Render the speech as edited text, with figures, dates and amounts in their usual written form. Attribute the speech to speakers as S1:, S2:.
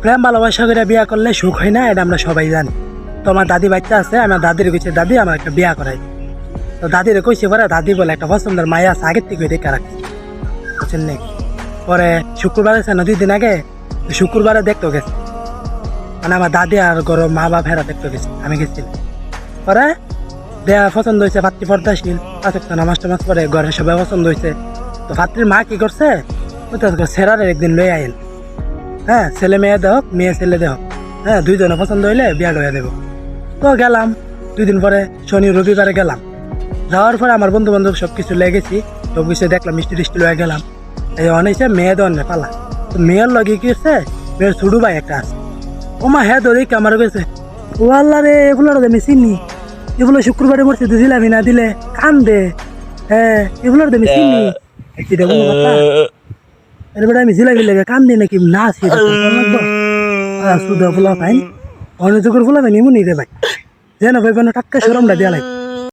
S1: প্রেম ভালোবাসা করে বিয়া করলে সুখ হয় না, এটা আমরা সবাই জানি। তো আমার দাদি বাচ্চা আছে, আমার দাদির কইছে দাদি আমার একটা বিয়া করাই। তো দাদির কইছে পরে দাদি বলে একটা পছন্দের মায়া আছে, আগের থেকে দেখে রাখছি, বুঝছেন নি? পরে শুক্রবার আছে না 2 দিন আগে, তো শুক্রবারে দেখতে গেছে, মানে আমার দাদি আর গরো মা বাপ হেরা দেখতে গেছে, আমি গেছিলাম। পরে দেয়া পছন্দ হয়েছে, পাত্রী পর্দাশীল, পাঁচক নামাজ টামাজ পরে ঘরের সবাই পছন্দ হয়েছে। তো পাত্রীর মা কি করছে, সেরারে একদিন লই আইন, হ্যাঁ ছেলে মেয়ে দেখ, মেয়ে ছেলে দেখ, হ্যাঁ 2 জনে পছন্দ হইলে বিয়া লইয়া দেবো। তো গেলাম 2 দিন পরে, শনি রবিবারে গেলাম। যাওয়ার পরে আমার বন্ধু বান্ধব সব কিছু লেগেছি, সব কিছু দেখলাম, মিষ্টি টিষ্টি লয়ে গেলাম। এই অনেছে মেয়ে দেওয়ার পালা। তো মেয়ের লগে কি হচ্ছে, মেয়ের ছোট ভাই একটা আছে, ও মা হ্যাঁ ধরে আমার গেছে, ও আল্লাহ রে এগুলো আমি চিনি, এগুলো শুক্রবারে মরছে দিলামি না দিলে কান দে, হ্যাঁ এগুলোর আমি চিনি, কি দেখো কথা এরপরে আমি জিলাপি লেগে কান দিই নাকি না সুদা ফুলা পাইন অনেক ফুলা পাইন এমনি রে ভাই, যেন ভাই টাটকা সরমটা দেওয়া লাগে।